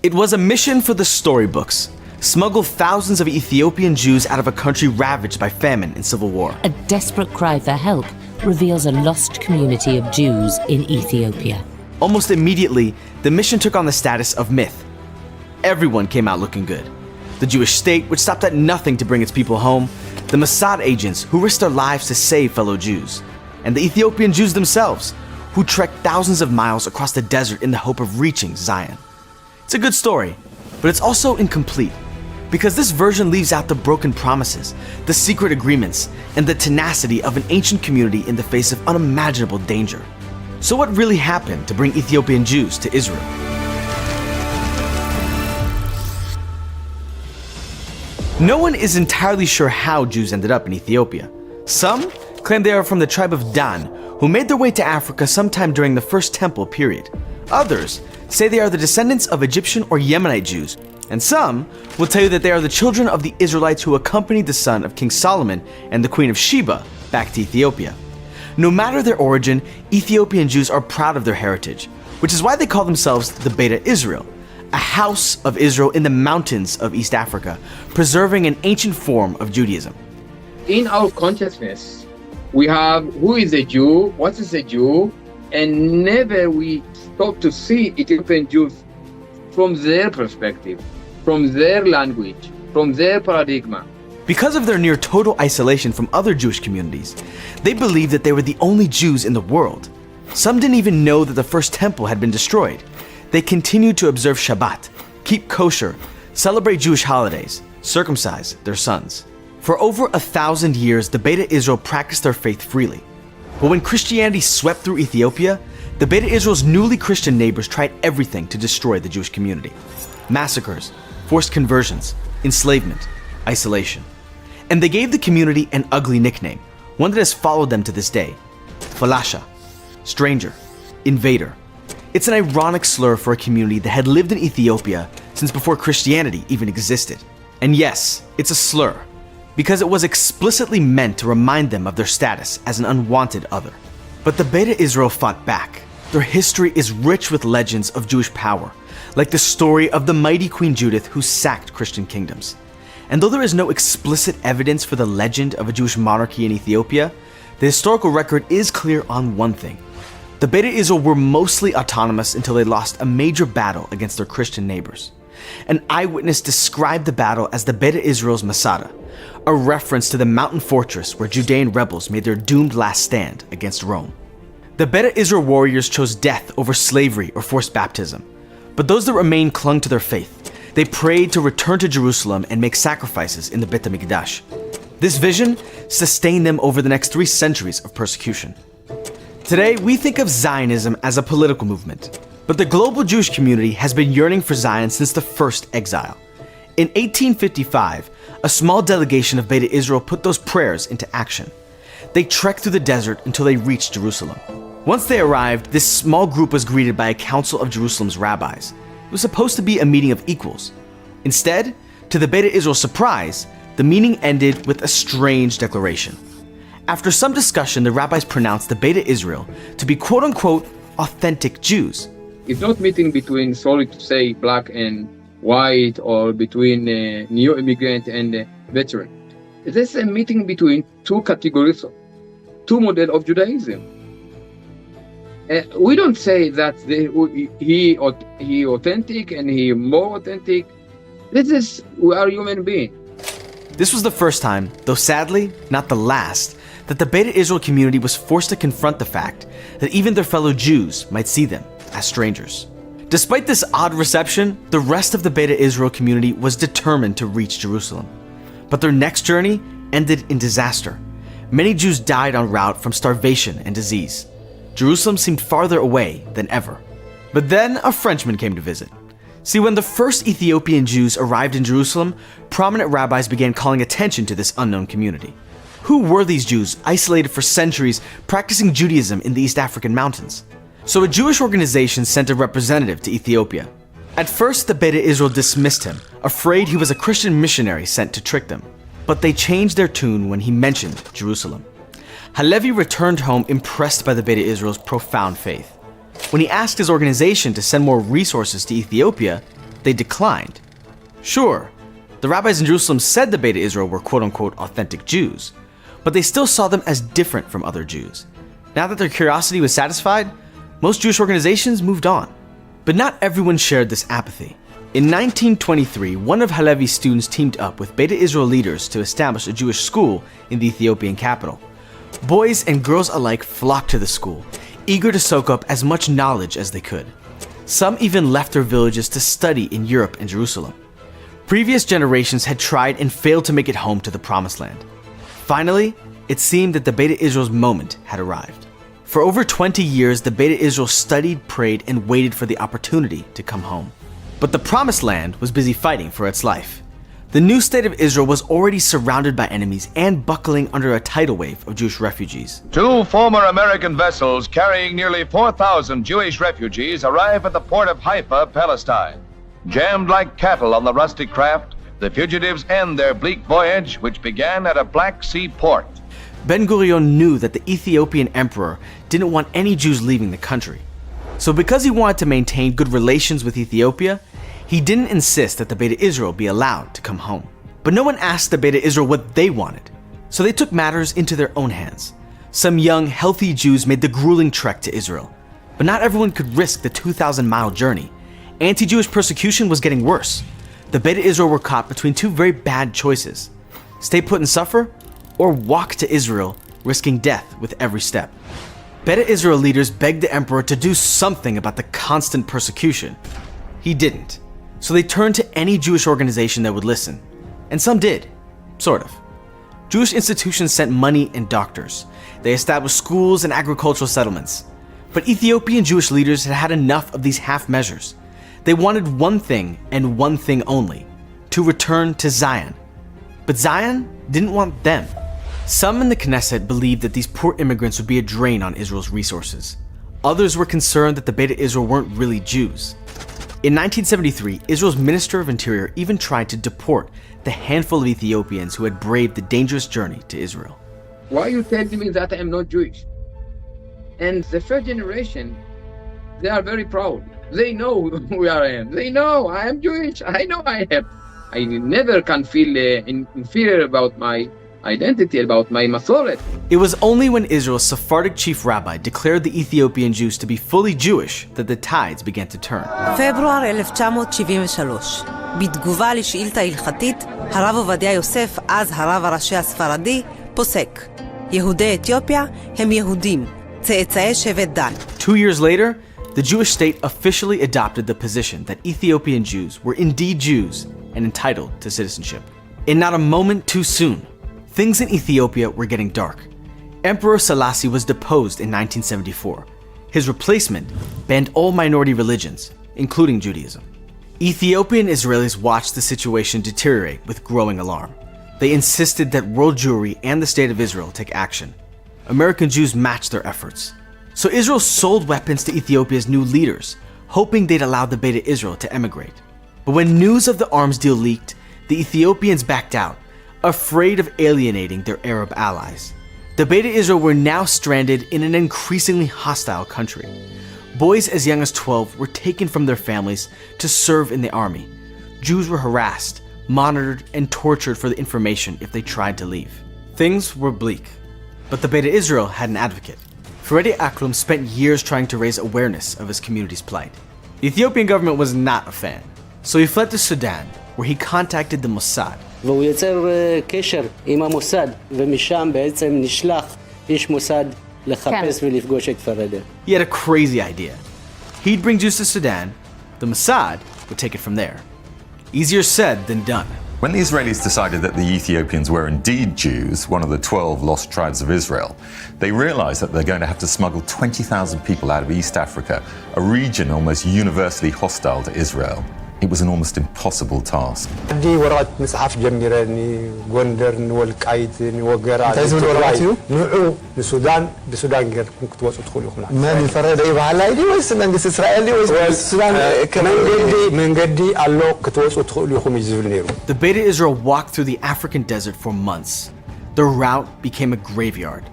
It was a mission for the storybooks. Smuggle thousands of Ethiopian Jews out of a country ravaged by famine and civil war. A desperate cry for help reveals a lost community of Jews in Ethiopia. Almost immediately, the mission took on the status of myth. Everyone came out looking good. The Jewish state, which stopped at nothing to bring its people home, the Mossad agents, who risked their lives to save fellow Jews, and the Ethiopian Jews themselves, who trekked thousands of miles across the desert in the hope of reaching Zion. It's a good story, but it's also incomplete, because this version leaves out the broken promises, the secret agreements, and the tenacity of an ancient community in the face of unimaginable danger. So what really happened to bring Ethiopian Jews to Israel? No one is entirely sure how Jews ended up in Ethiopia. Some claim they are from the tribe of Dan, who made their way to Africa sometime during the First Temple period. Others say they are the descendants of Egyptian or Yemenite Jews, and some will tell you that they are the children of the Israelites who accompanied the son of King Solomon and the Queen of Sheba back to Ethiopia. No matter their origin, Ethiopian Jews are proud of their heritage, which is why they call themselves the Beta Israel, a house of Israel in the mountains of East Africa, preserving an ancient form of Judaism. In our consciousness, we have who is a Jew, what is a Jew, and never we stop to see Ethiopian Jews from their perspective, from their language, from their paradigm. Because of their near total isolation from other Jewish communities, they believed that they were the only Jews in the world. Some didn't even know that the first temple had been destroyed. They continued to observe Shabbat, keep kosher, celebrate Jewish holidays, circumcise their sons. For over 1,000 years, the Beta Israel practiced their faith freely. But when Christianity swept through Ethiopia, the Beta Israel's newly Christian neighbors tried everything to destroy the Jewish community. Massacres, forced conversions, enslavement, isolation. And they gave the community an ugly nickname, one that has followed them to this day: Falasha, stranger, invader. It's an ironic slur for a community that had lived in Ethiopia since before Christianity even existed. And yes, it's a slur, because it was explicitly meant to remind them of their status as an unwanted other. But the Beta Israel fought back. Their history is rich with legends of Jewish power, like the story of the mighty Queen Judith who sacked Christian kingdoms. And though there is no explicit evidence for the legend of a Jewish monarchy in Ethiopia, the historical record is clear on one thing. The Beta Israel were mostly autonomous until they lost a major battle against their Christian neighbors. An eyewitness described the battle as the Beta Israel's Masada, a reference to the mountain fortress where Judean rebels made their doomed last stand against Rome. The Beta Israel warriors chose death over slavery or forced baptism, but those that remained clung to their faith. They prayed to return to Jerusalem and make sacrifices in the Beit HaMikdash. This vision sustained them over the next 3 centuries of persecution. Today, we think of Zionism as a political movement, but the global Jewish community has been yearning for Zion since the first exile. In 1855, a small delegation of Beta Israel put those prayers into action. They trekked through the desert until they reached Jerusalem. Once they arrived, this small group was greeted by a council of Jerusalem's rabbis. It was supposed to be a meeting of equals. Instead, to the Beta Israel's surprise, the meeting ended with a strange declaration. After some discussion, the rabbis pronounced the Beta Israel to be quote-unquote authentic Jews. It's not meeting between, sorry to say, black and white, or between new immigrant and veteran. It is a meeting between 2 categories, 2 models of Judaism. We don't say that he authentic and he more authentic. We are human beings. This was the first time, though sadly not the last, that the Beta Israel community was forced to confront the fact that even their fellow Jews might see them as strangers. Despite this odd reception, the rest of the Beta Israel community was determined to reach Jerusalem. But their next journey ended in disaster. Many Jews died en route from starvation and disease. Jerusalem seemed farther away than ever. But then a Frenchman came to visit. See, when the first Ethiopian Jews arrived in Jerusalem, prominent rabbis began calling attention to this unknown community. Who were these Jews, isolated for centuries, practicing Judaism in the East African mountains? So a Jewish organization sent a representative to Ethiopia. At first, the Beta Israel dismissed him, afraid he was a Christian missionary sent to trick them. But they changed their tune when he mentioned Jerusalem. Halevi returned home impressed by the Beta Israel's profound faith. When he asked his organization to send more resources to Ethiopia, they declined. Sure, the rabbis in Jerusalem said the Beta Israel were quote-unquote authentic Jews, but they still saw them as different from other Jews. Now that their curiosity was satisfied, most Jewish organizations moved on. But not everyone shared this apathy. In 1923, one of Halevi's students teamed up with Beta Israel leaders to establish a Jewish school in the Ethiopian capital. Boys and girls alike flocked to the school, eager to soak up as much knowledge as they could. Some even left their villages to study in Europe and Jerusalem. Previous generations had tried and failed to make it home to the Promised Land. Finally, it seemed that the Beta Israel's moment had arrived. For over 20 years, the Beta Israel studied, prayed, and waited for the opportunity to come home. But the Promised Land was busy fighting for its life. The new state of Israel was already surrounded by enemies and buckling under a tidal wave of Jewish refugees. 2 former American vessels carrying nearly 4,000 Jewish refugees arrive at the port of Haifa, Palestine. Jammed like cattle on the rustic craft, the fugitives end their bleak voyage, which began at a Black Sea port. Ben-Gurion knew that the Ethiopian emperor didn't want any Jews leaving the country. So because he wanted to maintain good relations with Ethiopia, he didn't insist that the Beta Israel be allowed to come home. But no one asked the Beta Israel what they wanted, so they took matters into their own hands. Some young, healthy Jews made the grueling trek to Israel, but not everyone could risk the 2,000-mile journey. Anti-Jewish persecution was getting worse. The Beta Israel were caught between 2 very bad choices: stay put and suffer, or walk to Israel, risking death with every step. Beta Israel leaders begged the emperor to do something about the constant persecution. He didn't, so they turned to any Jewish organization that would listen. And some did, sort of. Jewish institutions sent money and doctors. They established schools and agricultural settlements. But Ethiopian Jewish leaders had had enough of these half measures. They wanted one thing and one thing only: to return to Zion. But Zion didn't want them. Some in the Knesset believed that these poor immigrants would be a drain on Israel's resources. Others were concerned that the Beta Israel weren't really Jews. In 1973, Israel's Minister of Interior even tried to deport the handful of Ethiopians who had braved the dangerous journey to Israel. Why you tell me that I am not Jewish? And the first generation, they are very proud. They know who I am. They know I am Jewish. I know I am. I never can feel inferior about my identity, about my masoret. It was only when Israel's Sephardic chief rabbi declared the Ethiopian Jews to be fully Jewish that the tides began to turn. פברואר 1973, בתגובה לשאילתה הלכתית, הרב עובדיה יוסף, אז הרב הראשי הספרדי, פוסק: יהודי אתיופיה הם יהודים, צאצאי שבט דן. 2 years later, the Jewish state officially adopted the position that Ethiopian Jews were indeed Jews and entitled to citizenship. In not a moment too soon, things in Ethiopia were getting dark. Emperor Selassie was deposed in 1974. His replacement banned all minority religions, including Judaism. Ethiopian Israelis watched the situation deteriorate with growing alarm. They insisted that world Jewry and the State of Israel take action. American Jews matched their efforts. So Israel sold weapons to Ethiopia's new leaders, hoping they'd allow the Beta Israel to emigrate. But when news of the arms deal leaked, the Ethiopians backed out, afraid of alienating their Arab allies. The Beta Israel were now stranded in an increasingly hostile country. Boys as young as 12 were taken from their families to serve in the army. Jews were harassed, monitored, and tortured for the information if they tried to leave. Things were bleak, but the Beta Israel had an advocate. Freddie Aklum spent years trying to raise awareness of his community's plight. The Ethiopian government was not a fan, so he fled to Sudan, where he contacted the Mossad. והוא יוצר קשר עם המוסד, ומשם בעצם נשלח איש מוסד לחפש ולפגוש את פרדה. He had a crazy idea. He'd bring Jews to Sudan, the Mossad would take it from there. Easier said than done. When the Israelis decided that the Ethiopians were indeed Jews, one of the 12 lost tribes of Israel, they realized that they're going to have to smuggle 20,000 people out of East Africa, a region almost universally hostile to Israel. It was an almost impossible task. عندي ورقة مصحف جميرني غوندر والقايت وغرا نوعو بسودان غير كنت توصل تدخلوا ما بيفرد اي بحالا دي ويس منجس اسرائيل دي ويس السودان منجدي الله كتوصل تدخلوا يخم يزبل نيرو. The Beta Israel walked through the African desert for months. Their route became a graveyard.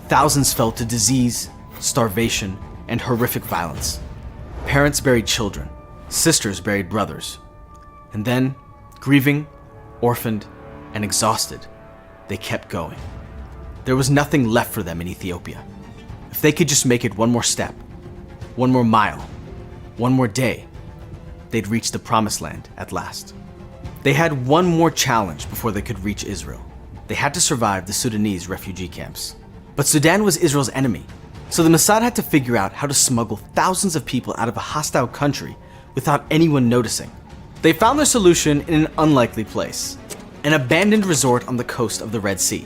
Thousands fell to disease, starvation, and horrific violence. Parents buried children. Sisters buried brothers. And then, grieving, orphaned, and exhausted, they kept going. There was nothing left for them in Ethiopia. If they could just make it one more step, one more mile, one more day, they'd reach the promised land at last. They had one more challenge before they could reach Israel. They had to survive the Sudanese refugee camps. But Sudan was Israel's enemy, so the Mossad had to figure out how to smuggle thousands of people out of a hostile country without anyone noticing. They found their solution in an unlikely place, an abandoned resort on the coast of the Red Sea.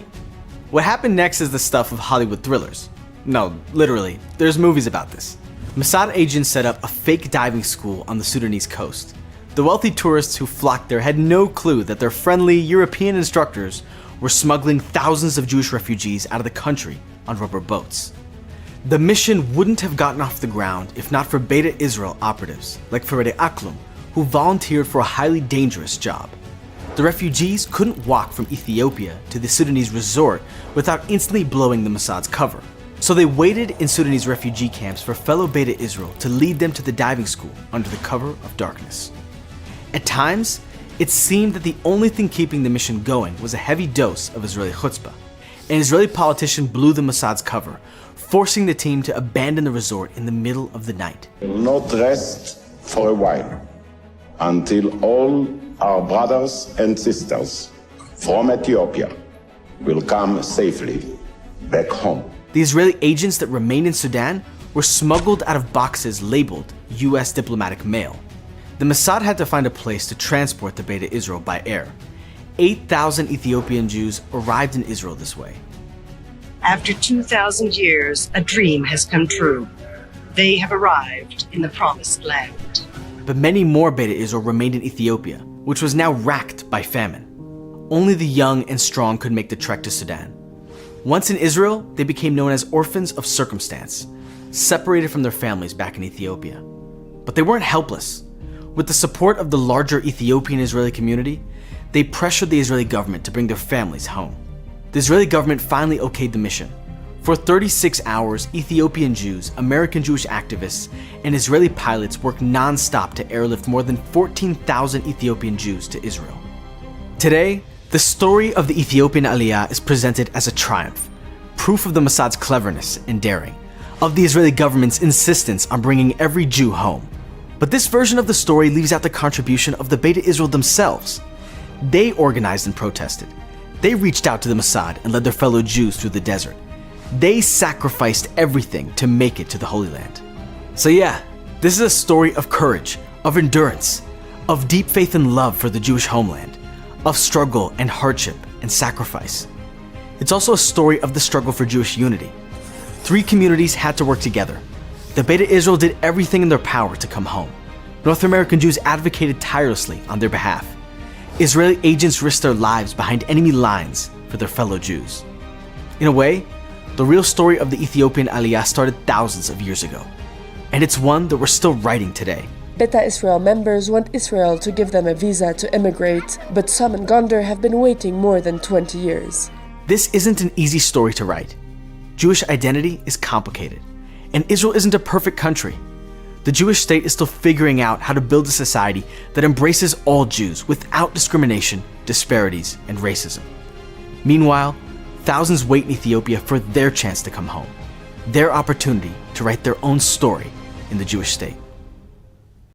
What happened next is the stuff of Hollywood thrillers. No, literally, there's movies about this. Mossad agents set up a fake diving school on the Sudanese coast. The wealthy tourists who flocked there had no clue that their friendly European instructors were smuggling thousands of Jewish refugees out of the country on rubber boats. The mission wouldn't have gotten off the ground if not for Beta Israel operatives like Ferede Aklum, who volunteered for a highly dangerous job. The refugees couldn't walk from Ethiopia to the Sudanese resort without instantly blowing the Mossad's cover. So they waited in Sudanese refugee camps for fellow Beta Israel to lead them to the diving school under the cover of darkness. At times, it seemed that the only thing keeping the mission going was a heavy dose of Israeli chutzpah. An Israeli politician blew the Mossad's cover, forcing the team to abandon the resort in the middle of the night. We will not rest for a while until all our brothers and sisters from Ethiopia will come safely back home. The Israeli agents that remained in Sudan were smuggled out of boxes labeled US diplomatic mail. The Mossad had to find a place to transport the Beta Israel by air. 8,000 Ethiopian Jews arrived in Israel this way. After 2,000 years, a dream has come true. They have arrived in the promised land. But many more Beta Israel remained in Ethiopia, which was now racked by famine. Only the young and strong could make the trek to Sudan. Once in Israel, they became known as orphans of circumstance, separated from their families back in Ethiopia. But they weren't helpless. With the support of the larger Ethiopian Israeli community, they pressured the Israeli government to bring their families home. The Israeli government finally okayed the mission. For 36 hours, Ethiopian Jews, American Jewish activists, and Israeli pilots worked non-stop to airlift more than 14,000 Ethiopian Jews to Israel. Today, the story of the Ethiopian Aliyah is presented as a triumph, proof of the Mossad's cleverness and daring, of the Israeli government's insistence on bringing every Jew home. But this version of the story leaves out the contribution of the Beta Israel themselves. They organized and protested. They reached out to the Mossad and led their fellow Jews through the desert. They sacrificed everything to make it to the Holy Land. So yeah, this is a story of courage, of endurance, of deep faith and love for the Jewish homeland, of struggle and hardship and sacrifice. It's also a story of the struggle for Jewish unity. 3 communities had to work together. The Beta Israel did everything in their power to come home. North American Jews advocated tirelessly on their behalf. Israeli agents risked their lives behind enemy lines for their fellow Jews. In a way, the real story of the Ethiopian Aliyah started thousands of years ago, and it's one that we're still writing today. Beta Israel members want Israel to give them a visa to immigrate, but some in Gondar have been waiting more than 20 years. This isn't an easy story to write. Jewish identity is complicated, and Israel isn't a perfect country. The Jewish state is still figuring out how to build a society that embraces all Jews without discrimination, disparities, and racism. Meanwhile, thousands wait in Ethiopia for their chance to come home, their opportunity to write their own story in the Jewish state.